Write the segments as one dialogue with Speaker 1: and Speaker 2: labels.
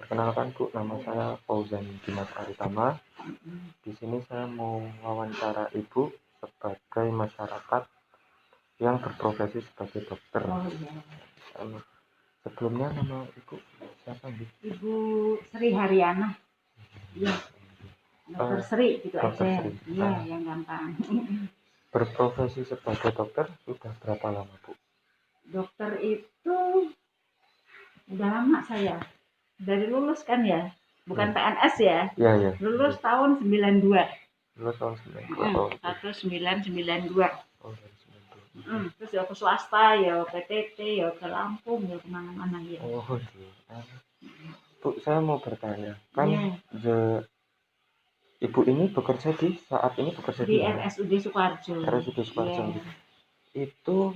Speaker 1: Perkenalkan Bu, nama saya Fauzan Dimas Aritama. Di sini saya mau wawancara Ibu sebagai masyarakat yang berprofesi sebagai dokter.
Speaker 2: Oh iya.
Speaker 1: Sebelumnya nama Ibu siapa Bu?
Speaker 2: Ibu Sri Haryana. Iya, Dokter Sri gitu
Speaker 1: Dokter
Speaker 2: aja.
Speaker 1: Sri.
Speaker 2: Iya, yang gampang.
Speaker 1: Berprofesi sebagai dokter sudah berapa lama Bu?
Speaker 2: Dokter itu udah lama saya. Dari lulus kan ya. Bukan PNS ya.
Speaker 1: Iya, iya.
Speaker 2: Lulus tahun 92.
Speaker 1: Lulus tahun 92.
Speaker 2: 1992.
Speaker 1: Oh, dari 92.
Speaker 2: Terus ya ke swasta, ya PTT, ya ke Lampung, ya kemana-mana ya.
Speaker 1: Oh, iya. Bu, saya mau bertanya. Kan
Speaker 2: Iya.
Speaker 1: Ibu ini bekerja
Speaker 2: Di RSUD Sukoharjo.
Speaker 1: RSUD Sukoharjo.
Speaker 2: Iya.
Speaker 1: Itu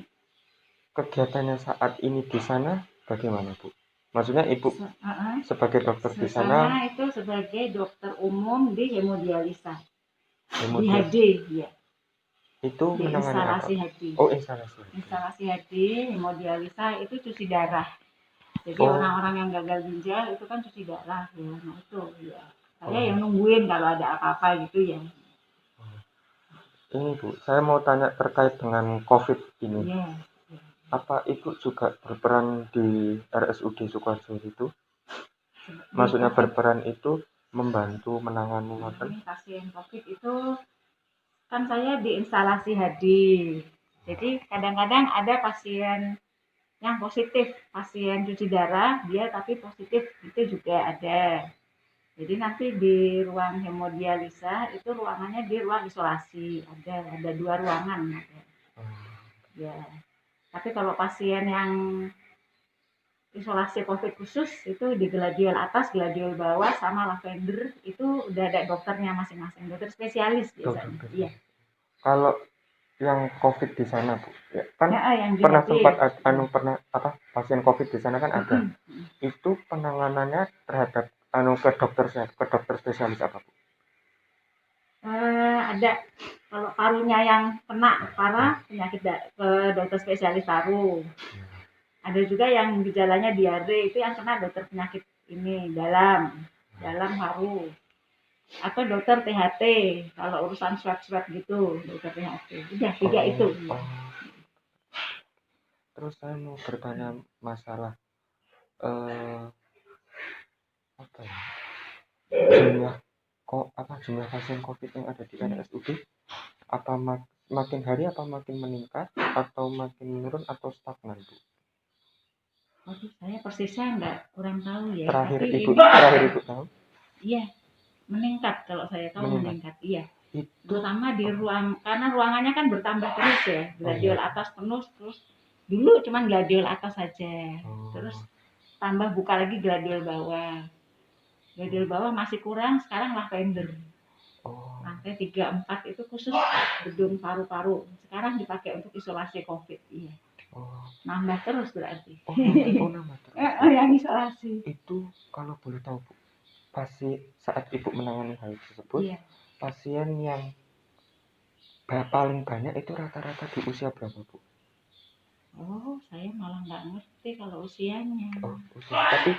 Speaker 1: kegiatannya saat ini di sana bagaimana Bu? Maksudnya Ibu sebagai dokter di sana
Speaker 2: itu sebagai dokter umum di hemodialisa. Di
Speaker 1: kemudian
Speaker 2: HD ya.
Speaker 1: itu
Speaker 2: Di
Speaker 1: menangani apa?
Speaker 2: instalasi HD.
Speaker 1: Oh, instalasi.
Speaker 2: Instalasi HD hemodialisa itu cuci darah. Jadi
Speaker 1: Oh.
Speaker 2: orang-orang yang gagal ginjal itu kan cuci darah ya. Nah itu ya. Saya yang nungguin kalau ada apa-apa gitu ya.
Speaker 1: Ini Bu, saya mau tanya terkait dengan COVID ini.
Speaker 2: Iya.
Speaker 1: Apa Ibu juga berperan di RSUD Sukoharjo itu? Maksudnya berperan itu membantu menangani
Speaker 2: pasien COVID itu kan saya di instalasi HD. Jadi kadang-kadang ada pasien yang positif, pasien cuci darah dia tapi positif itu juga ada. Jadi nanti di ruang hemodialisa itu ruangannya di ruang isolasi, ada 2 ruangan ada. Ya. Tapi kalau pasien yang isolasi COVID khusus itu di gladiol atas, gladiol bawah sama lavender itu udah ada dokternya masing-masing, dokter spesialis biasanya. Iya.
Speaker 1: Kalau yang COVID di sana Bu, ya, kan
Speaker 2: yang
Speaker 1: pernah
Speaker 2: GHD.
Speaker 1: sempat pasien COVID di sana kan ada. Itu penanganannya terhadap ke dokter spesialis apa Bu?
Speaker 2: Ada kalau parunya yang kena parah penyakit ke dokter spesialis paru. Ada juga yang gejalanya diare itu yang kena dokter penyakit ini dalam paru. Atau dokter THT kalau urusan swab gitu dokter THT. Udah 3 itu.
Speaker 1: Terus saya mau bertanya masalah jumlah pasien COVID yang ada di RSUD apa makin hari apa makin meningkat atau makin menurun atau stagnan Bu?
Speaker 2: Saya persisnya kurang tahu ya.
Speaker 1: Terakhir
Speaker 2: Tapi
Speaker 1: Ibu tahu?
Speaker 2: Iya, meningkat kalau saya tahu meningkat. Iya.
Speaker 1: Itu
Speaker 2: Terutama di ruang karena ruangannya kan bertambah terus ya. Gladiol atas penuh terus dulu cuman gladiol atas saja. Terus tambah buka lagi gladiol bawah. Gladiol bawah masih kurang, sekarang lavender. Lantai 3, 4 itu khusus gedung paru-paru. Sekarang dipakai untuk isolasi COVID. Iya. Nambah terus berarti.
Speaker 1: Nambah terus.
Speaker 2: Yang isolasi.
Speaker 1: Itu kalau boleh tahu Bu, saat Ibu menangani hal tersebut, pasien yang paling banyak itu rata-rata di usia berapa Bu?
Speaker 2: Saya malah nggak ngerti kalau usianya.
Speaker 1: Usia. Tapi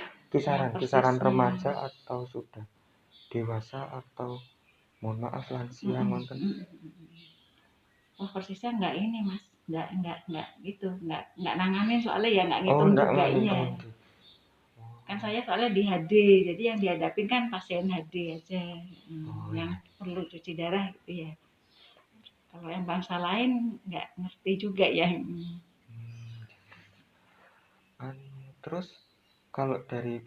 Speaker 1: kisaran remaja atau sudah dewasa atau mohon maaf lansia nonton?
Speaker 2: Persisnya nggak ini Mas, nggak gitu, nggak nanganin soalnya ya nggak ngitung juga iya. Kan saya soalnya di HD, jadi yang dihadapin kan pasien HD aja, yang perlu cuci darah gitu ya. Kalau yang bangsa lain nggak ngerti juga ya.
Speaker 1: Terus kalau dari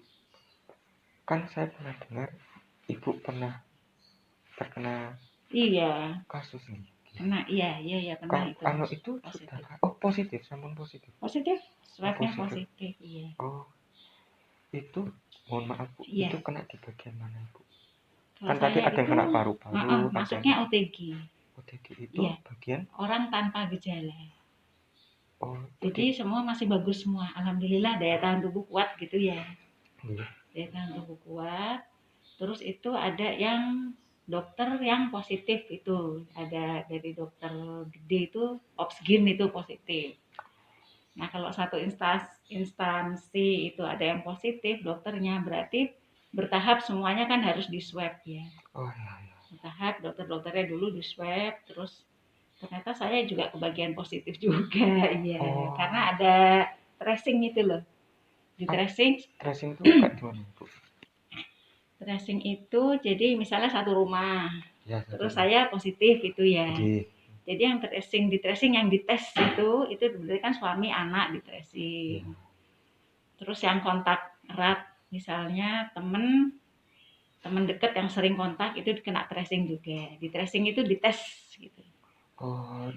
Speaker 1: kan saya pernah dengar Ibu pernah terkena kasus nih.
Speaker 2: Iya pernah itu.
Speaker 1: Itu positif. Positif, sampun positif.
Speaker 2: Positif, swabnya positif, iya.
Speaker 1: Itu mohon maaf Bu, itu kena di bagian mana Bu?
Speaker 2: Kan
Speaker 1: tadi ada yang kena paru-paru,
Speaker 2: masuknya OTG.
Speaker 1: OTG itu bagian
Speaker 2: orang tanpa gejala. Jadi semua masih bagus semua, alhamdulillah daya tahan tubuh kuat gitu ya. Daya tahan tubuh kuat. Terus itu ada yang dokter yang positif itu, ada dari dokter gede itu Opsgin itu positif. Nah kalau satu instansi itu ada yang positif dokternya berarti bertahap semuanya kan harus di swab ya.
Speaker 1: Oh iya, iya.
Speaker 2: Bertahap dokter-dokternya dulu di swab, terus ternyata saya juga kebagian positif juga ya.
Speaker 1: Oh,
Speaker 2: Karena ada tracing itu loh. Di tracing
Speaker 1: tracing itu kayak gimana Bu?
Speaker 2: tracing itu jadi misalnya satu rumah,
Speaker 1: Ya,
Speaker 2: terus
Speaker 1: satu.
Speaker 2: saya positif itu ya.
Speaker 1: Oke.
Speaker 2: Jadi yang tracing yang dites itu berarti kan suami anak di tracing.
Speaker 1: Ya.
Speaker 2: Terus yang kontak erat misalnya temen deket yang sering kontak itu kena tracing juga. Di tracing itu dites gitu.
Speaker 1: Oh,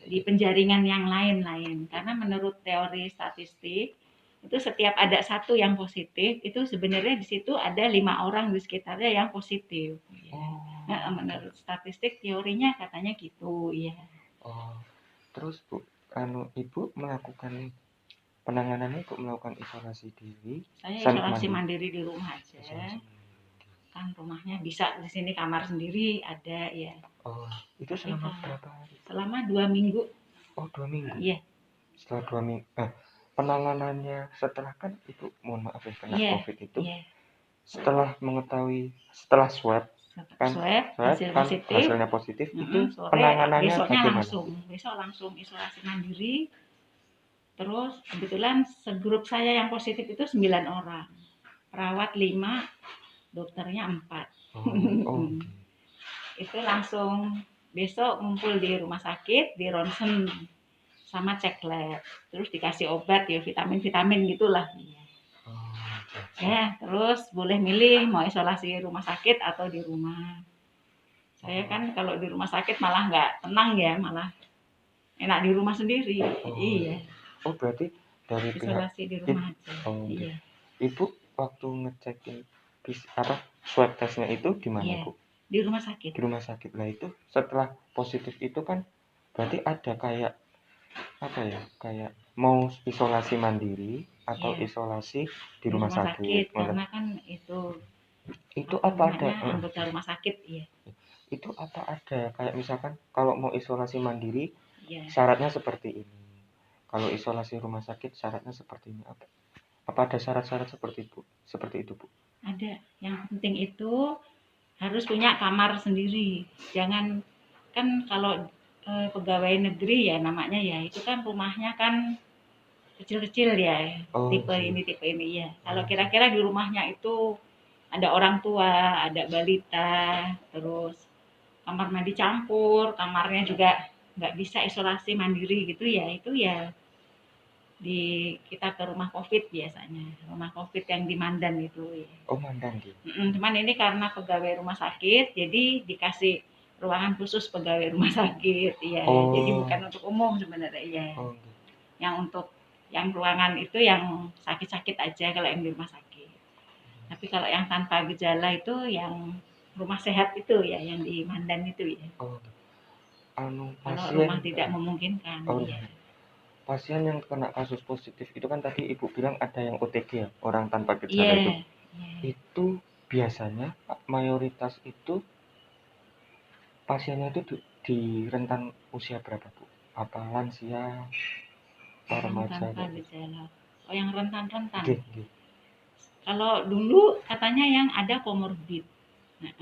Speaker 2: Di penjaringan yang lain-lain. Karena menurut teori statistik itu setiap ada satu yang positif itu sebenarnya di situ ada 5 orang di sekitarnya yang positif.
Speaker 1: oh,
Speaker 2: Nah, menurut statistik teorinya katanya gitu ya.
Speaker 1: oh. Terus Bu, Ibu melakukan penanganannya untuk melakukan isolasi diri,
Speaker 2: Saya
Speaker 1: self
Speaker 2: isolasi
Speaker 1: mandiri.
Speaker 2: mandiri di rumah aja.
Speaker 1: Isolasi mandiri.
Speaker 2: Kan rumahnya bisa di sini kamar sendiri ada ya.
Speaker 1: Oh, itu
Speaker 2: Tapi
Speaker 1: selama
Speaker 2: kalau
Speaker 1: berapa hari?
Speaker 2: selama 2 minggu.
Speaker 1: Oh, 2 minggu.
Speaker 2: Iya.
Speaker 1: Setelah 2 minggu. Penanganannya setelah kan itu, mohon maaf ya, kena
Speaker 2: Iya.
Speaker 1: COVID itu,
Speaker 2: Iya.
Speaker 1: setelah mengetahui, setelah swab
Speaker 2: Swab hasil
Speaker 1: kan
Speaker 2: positif.
Speaker 1: hasilnya positif, itu
Speaker 2: Sore
Speaker 1: penanganannya
Speaker 2: besoknya
Speaker 1: bagaimana?
Speaker 2: besok langsung isolasi mandiri. Terus kebetulan segrup saya yang positif itu 9 orang. Perawat 5, dokternya 4.
Speaker 1: Oh,
Speaker 2: Itu langsung besok ngumpul di rumah sakit, di ronsen sama cek lab. Terus dikasih obat ya, vitamin-vitamin gitulah. Ya, terus boleh milih mau isolasi rumah sakit atau di rumah. Saya kan kalau di rumah sakit malah nggak tenang ya, malah enak di rumah sendiri. Iya.
Speaker 1: Oh, berarti dari pihak
Speaker 2: Isolasi di rumah aja. Iya.
Speaker 1: Ibu waktu ngecekin swab testnya itu di mana
Speaker 2: Iya.
Speaker 1: Bu?
Speaker 2: Di rumah sakit.
Speaker 1: Di rumah sakit. Lah itu setelah positif itu kan berarti ada kayak apa ya? Kayak mau isolasi mandiri atau
Speaker 2: Iya.
Speaker 1: isolasi di
Speaker 2: Di
Speaker 1: rumah
Speaker 2: rumah
Speaker 1: sakit.
Speaker 2: sakit karena kan itu
Speaker 1: Itu
Speaker 2: apa
Speaker 1: apa ada?
Speaker 2: namanya anggota rumah sakit ya.
Speaker 1: Itu apa ada kayak misalkan kalau mau isolasi mandiri
Speaker 2: Iya.
Speaker 1: syaratnya seperti ini. Kalau isolasi rumah sakit syaratnya seperti ini. Apa ada syarat-syarat seperti itu, Bu?
Speaker 2: Ada. Yang penting itu harus punya kamar sendiri. Jangan kan kalau pegawai negeri ya namanya ya itu kan rumahnya kan kecil-kecil ya. Tipe ini ya. Kalau kira-kira di rumahnya itu ada orang tua, ada balita, terus kamar mandi campur, kamarnya juga nggak bisa isolasi mandiri gitu ya, itu ya kita ke rumah COVID biasanya, rumah COVID yang di Mandan itu ya.
Speaker 1: Oh, Mandan gitu.
Speaker 2: Cuman ini karena pegawai rumah sakit, jadi dikasih ruangan khusus pegawai rumah sakit, ya. Jadi bukan untuk umum sebenarnya ya. Yang untuk yang ruangan itu yang sakit-sakit aja kalau yang di rumah sakit. Tapi kalau yang tanpa gejala itu yang rumah sehat itu ya, yang di Mandan itu ya. Kalau rumah tidak memungkinkan. Ya.
Speaker 1: Pasien yang kena kasus positif itu kan tadi Ibu bilang ada yang OTG ya, orang tanpa gejala
Speaker 2: Yeah.
Speaker 1: itu. Itu biasanya mayoritas itu pasiennya itu di rentan usia berapa Bu? Apa lansia, remaja?
Speaker 2: Tanpa gejala. Oh, yang rentan-rentan. Kalau dulu katanya yang ada komorbid.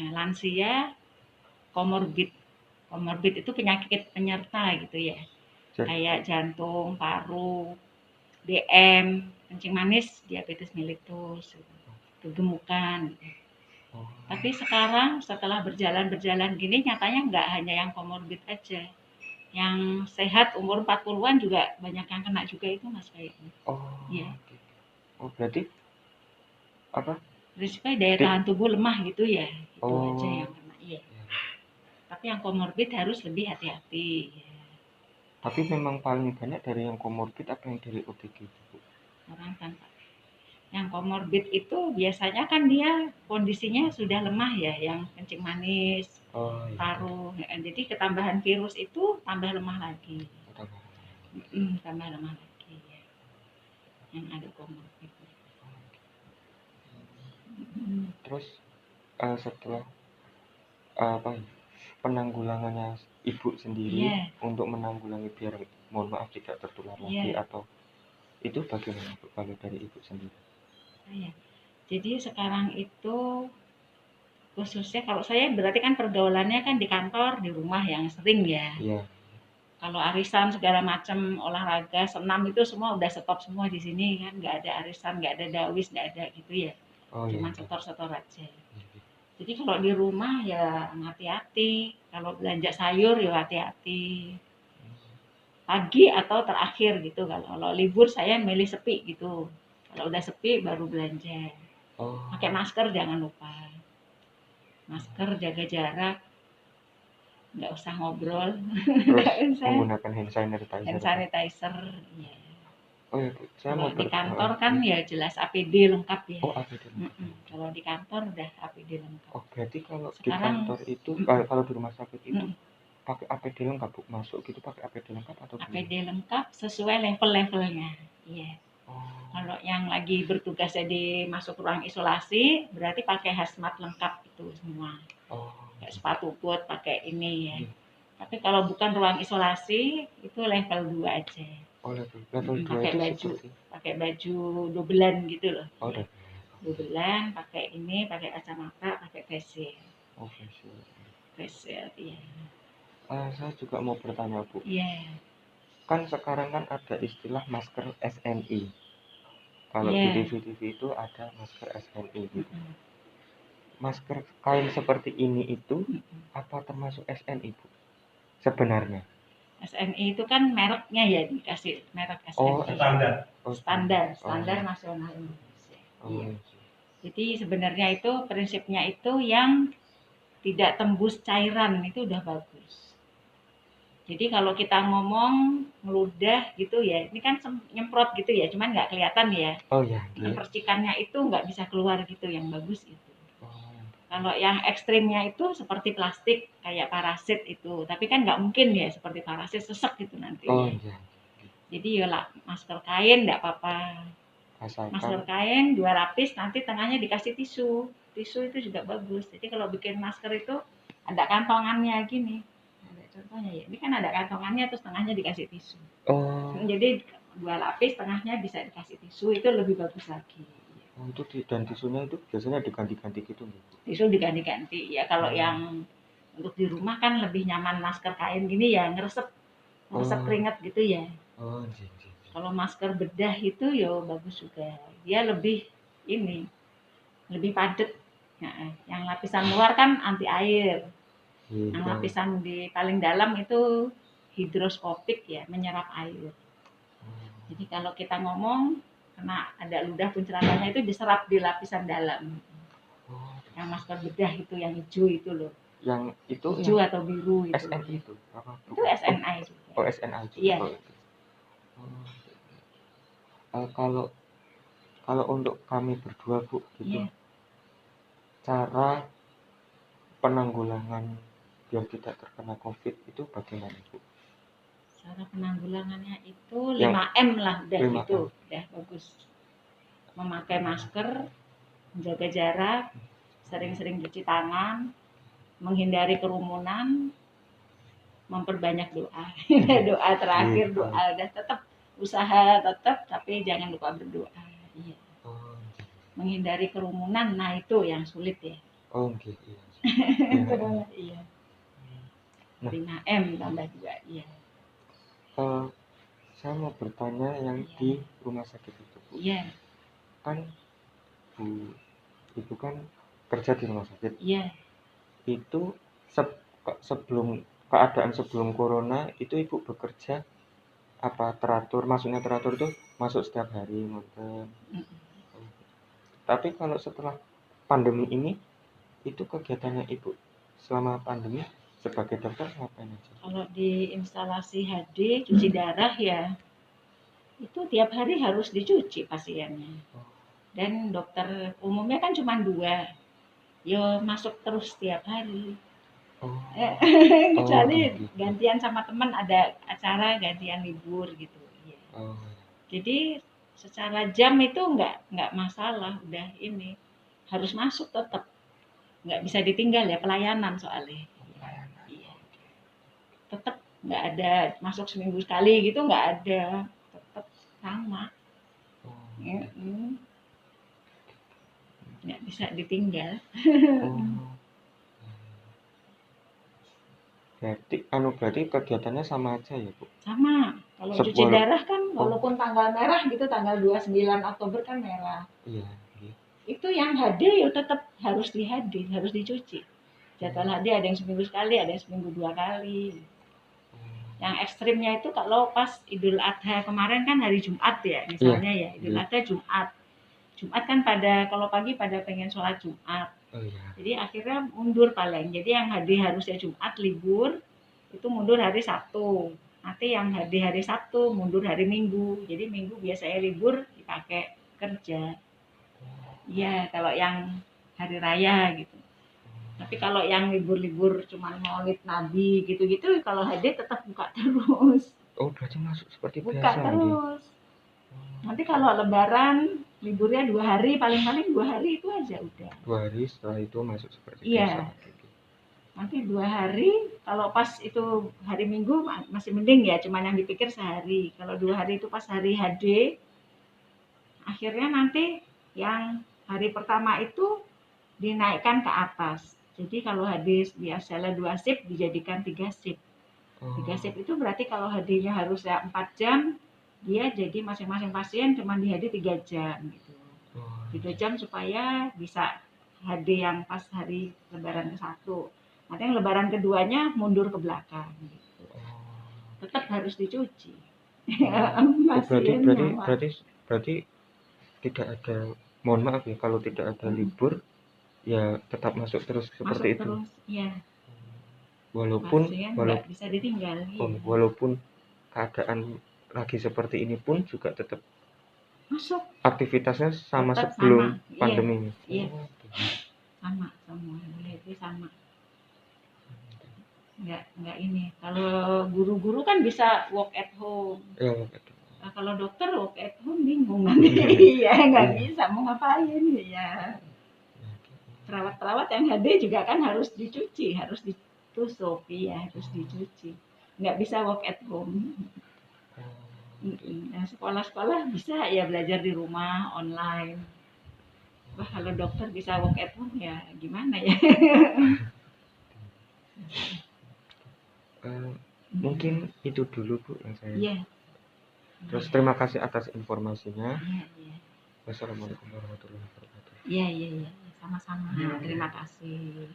Speaker 2: Lansia, komorbid. Komorbid itu penyakit penyerta gitu ya. Kayak jantung, paru, DM, kencing manis, diabetes mellitus, kegemukan. Tapi sekarang setelah berjalan gini nyatanya nggak hanya yang komorbid aja. Yang sehat umur 40-an juga banyak yang kena juga itu Mas kayaknya. Iya.
Speaker 1: Oh, berarti apa?
Speaker 2: Risikonya daya tahan tubuh lemah gitu ya. Itu aja yang kena. Iya. Tapi yang komorbid harus lebih hati-hati.
Speaker 1: Tapi memang paling banyak dari yang komorbid apa yang dari OTG itu?
Speaker 2: Orang tanpa. Yang komorbid itu biasanya kan dia kondisinya sudah lemah ya, yang kencing manis, paru. Jadi ketambahan virus itu tambah lemah lagi. Tambah lemah lagi ya. Yang ada komorbid.
Speaker 1: Terus setelah penanggulangannya Ibu sendiri untuk menanggulangi biar mohon maaf tidak tertular lagi atau itu bagaimana Bu kalau dari Ibu sendiri?
Speaker 2: Jadi sekarang itu khususnya kalau saya berarti kan pergaulannya kan di kantor, di rumah yang sering ya.
Speaker 1: Iya.
Speaker 2: Kalau arisan segala macam olahraga, senam itu semua udah stop semua di sini kan, nggak ada arisan, nggak ada dawis, nggak ada gitu ya.
Speaker 1: Oh iya.
Speaker 2: Cuman setor-setor aja. Jadi kalau di rumah ya hati-hati. Kalau belanja sayur ya hati-hati. Pagi atau terakhir gitu. Kalau libur saya milih sepi gitu. Kalau udah sepi baru belanja.
Speaker 1: Oh.
Speaker 2: Pakai masker jangan lupa. Masker, jaga jarak, nggak usah ngobrol,
Speaker 1: Terus
Speaker 2: nggak usah
Speaker 1: menggunakan hand sanitizer.
Speaker 2: hand sanitizer. Ya.
Speaker 1: Oh iya, Bu. Saya
Speaker 2: Kalau
Speaker 1: mau
Speaker 2: di kantor kan ya jelas APD lengkap ya.
Speaker 1: Oh, APD lengkap.
Speaker 2: Kalau di kantor udah APD lengkap.
Speaker 1: Oh, berarti kalau di
Speaker 2: Sekarang
Speaker 1: kantor itu, kalau di rumah sakit itu pakai APD lengkap, Bu? Masuk gitu pakai APD lengkap atau gimana?
Speaker 2: APD lengkap sesuai level-levelnya. Iya.
Speaker 1: Oh.
Speaker 2: Kalau yang lagi bertugas jadi masuk ruang isolasi, berarti pakai hazmat lengkap itu semua.
Speaker 1: Oh.
Speaker 2: Kayak sepatu boot, pakai ini ya.
Speaker 1: Iya.
Speaker 2: Tapi kalau bukan ruang isolasi, itu level 2 aja.
Speaker 1: Oh, level 2
Speaker 2: pakai
Speaker 1: itu
Speaker 2: baju,
Speaker 1: seperti
Speaker 2: pakai baju dobelan gitu loh.
Speaker 1: Oh,
Speaker 2: Ya. Dobelan, pakai ini, pakai kacamata, pakai face shield.
Speaker 1: Oh, face shield.
Speaker 2: Face shield, iya.
Speaker 1: Saya juga mau bertanya, Bu.
Speaker 2: Iya.
Speaker 1: Kan sekarang kan ada istilah masker SNI. Kalau di TV-TV itu ada masker SNI gitu. Masker kain seperti ini itu apa termasuk SNI, Bu? Sebenarnya.
Speaker 2: SNI itu kan mereknya ya, dikasih merek SNI.
Speaker 1: Oh, standar.
Speaker 2: Standar nasional Indonesia.
Speaker 1: Oh.
Speaker 2: Iya. Jadi sebenarnya itu prinsipnya itu yang tidak tembus cairan itu udah bagus. Jadi kalau kita ngomong ngeludah gitu ya, ini kan nyemprot gitu ya, cuman nggak kelihatan ya.
Speaker 1: Oh ya.
Speaker 2: Percikannya itu nggak bisa keluar gitu, yang bagus itu.
Speaker 1: Oh.
Speaker 2: Kalau yang ekstrimnya itu seperti plastik kayak parasit itu, tapi kan nggak mungkin ya seperti parasit sesek gitu nanti.
Speaker 1: Oh iya.
Speaker 2: Jadi ya lah masker kain nggak apa-apa. Masker kain 2 lapis, nanti tengahnya dikasih tisu. Tisu itu juga bagus. Jadi kalau bikin masker itu ada kantongannya gini. Ada contohnya ya. Ini kan ada kantongannya terus tengahnya dikasih tisu.
Speaker 1: Oh.
Speaker 2: Jadi 2 lapis tengahnya bisa dikasih tisu, itu lebih bagus lagi.
Speaker 1: Oh, itu dan tisunya itu biasanya diganti-ganti gitu nih.
Speaker 2: Tisu diganti-ganti ya. Kalau yang untuk di rumah kan lebih nyaman masker kain gini ya, ngeresep keringat gitu ya.
Speaker 1: Oh,
Speaker 2: kalau masker bedah itu ya bagus juga. Dia lebih ini, lebih padat. Nah, yang lapisan luar kan anti air. Yang lapisan di paling dalam itu hidroskopik ya, menyerap air. Jadi kalau kita ngomong kena ada ludah puncelananya itu diserap di lapisan dalam. Yang masker bedah itu yang hijau itu loh. Yang itu hijau atau biru itu.
Speaker 1: SNI itu apa?
Speaker 2: Itu SNI juga.
Speaker 1: Oh, SNI juga.
Speaker 2: Iya.
Speaker 1: Kalau untuk kami berdua, Bu, gitu. Yeah. Cara penanggulangan biar tidak terkena COVID itu bagaimana, Bu?
Speaker 2: Cara penanggulangannya itu 5M lah udah 5M. Gitu, udah bagus. Memakai masker, menjaga jarak, sering-sering cuci tangan, menghindari kerumunan, memperbanyak doa. Doa terakhir, doa udah tetap usaha tetap, tapi jangan lupa berdoa. Iya. Menghindari kerumunan, nah itu yang sulit ya.
Speaker 1: Oh, gitu.
Speaker 2: Iya. 5M tambah 2, iya.
Speaker 1: Saya mau bertanya yang di rumah sakit itu, Bu.
Speaker 2: Iya.
Speaker 1: Kan Ibu kan kerja di rumah sakit.
Speaker 2: Iya.
Speaker 1: Itu sebelum keadaan sebelum corona itu Ibu bekerja apa teratur? Maksudnya teratur itu masuk setiap hari ngoten. Tapi kalau setelah pandemi ini itu kegiatannya Ibu selama pandemi sebagai dokter ngapain aja?
Speaker 2: Kalau di instalasi HD cuci darah ya, itu tiap hari harus dicuci pasiennya. Dan dokter umumnya kan cuma 2, yo masuk terus tiap hari. Kecuali gantian sama teman ada acara gantian libur gitu. Ya. Jadi secara jam itu nggak masalah, udah ini harus masuk tetap, nggak bisa ditinggal ya, pelayanan soalnya. Iya. Tetap nggak ada masuk seminggu sekali gitu, nggak ada, tetap sama. nggak bisa ditinggal.
Speaker 1: Oh. Berarti kegiatannya sama aja ya, Bu?
Speaker 2: Sama, kalau cuci
Speaker 1: Wala
Speaker 2: darah kan
Speaker 1: oh,
Speaker 2: walaupun tanggal merah gitu, tanggal 29 Oktober kan merah.
Speaker 1: iya, iya.
Speaker 2: Itu yang HD ya tetap harus di HD, harus dicuci. Jadwal HD ada yang seminggu sekali, ada yang seminggu 2 kali. Yang ekstrimnya itu kalau pas Idul Adha kemarin kan hari Jumat ya,
Speaker 1: Iya,
Speaker 2: misalnya ya Idul
Speaker 1: iya.
Speaker 2: Adha Jumat. Jumat kan pada kalau pagi pada pengen sholat Jumat.
Speaker 1: Oh iya.
Speaker 2: Jadi akhirnya mundur paling. Jadi yang HD harusnya Jumat libur, itu mundur hari Sabtu. Nanti yang HD hari Sabtu mundur hari Minggu. Jadi Minggu biasanya libur dipakai kerja. Iya, kalau yang hari raya gitu. Tapi kalau yang libur-libur cuma Maulid Nabi gitu-gitu, kalau HD tetap buka terus.
Speaker 1: Oh, berarti masuk seperti
Speaker 2: Buka
Speaker 1: biasa lagi.
Speaker 2: terus. Nanti kalau Lebaran liburnya 2 hari, paling-paling 2 hari itu aja udah.
Speaker 1: 2 hari setelah itu masuk seperti biasa
Speaker 2: Iya,
Speaker 1: lagi.
Speaker 2: nanti 2 hari. Kalau pas itu hari Minggu masih mending ya, cuma yang dipikir sehari. Kalau 2 hari itu pas hari HD, akhirnya nanti yang hari pertama itu dinaikkan ke atas. Jadi kalau hadis biasalah 2 shift dijadikan 3 shift. 3 shift
Speaker 1: Oh,
Speaker 2: itu berarti kalau HD-nya harusnya 4 jam, dia jadi masing-masing pasien cuma di HD 3 jam gitu.
Speaker 1: oh,
Speaker 2: 3
Speaker 1: iya.
Speaker 2: jam supaya bisa HD yang pas hari lebaran ke-1. Nanti yang lebaran keduanya mundur ke belakang gitu.
Speaker 1: Oh,
Speaker 2: Tetap harus dicuci.
Speaker 1: oh. Oh, berarti
Speaker 2: Pasiennya
Speaker 1: berarti
Speaker 2: mah
Speaker 1: berarti berarti tidak ada, mohon maaf ya, kalau tidak ada libur ya tetap masuk terus seperti
Speaker 2: masuk
Speaker 1: itu.
Speaker 2: terus. Ya,
Speaker 1: Walaupun
Speaker 2: pasien nggak
Speaker 1: walaupun
Speaker 2: bisa ditinggal. Iya.
Speaker 1: walaupun keadaan lagi seperti ini pun juga tetap
Speaker 2: Masuk
Speaker 1: aktivitasnya sama
Speaker 2: tetap
Speaker 1: sebelum
Speaker 2: sama. Iya,
Speaker 1: pandemi ini.
Speaker 2: iya,
Speaker 1: Oh,
Speaker 2: sama semua. Boleh itu sama. Nggak ini. Kalau guru-guru kan bisa work at home.
Speaker 1: ya betul.
Speaker 2: Nah, kalau dokter work at home bingung nanti. Iya, nggak
Speaker 1: Iya.
Speaker 2: bisa mau ngapain ya. Perawat-perawat yang HD juga kan harus dicuci, harus ditusuk, iya harus dicuci. Nggak bisa work at home. Nah, sekolah-sekolah bisa ya belajar di rumah online. Wah, kalau dokter bisa work at home ya gimana ya?
Speaker 1: Eh, mungkin itu dulu Bu yang saya.
Speaker 2: Iya,
Speaker 1: Terus
Speaker 2: iya,
Speaker 1: terima kasih atas informasinya.
Speaker 2: iya, iya.
Speaker 1: Wassalamualaikum warahmatullahi wabarakatuh.
Speaker 2: Iya, iya, iya. Sama-sama. Terima kasih.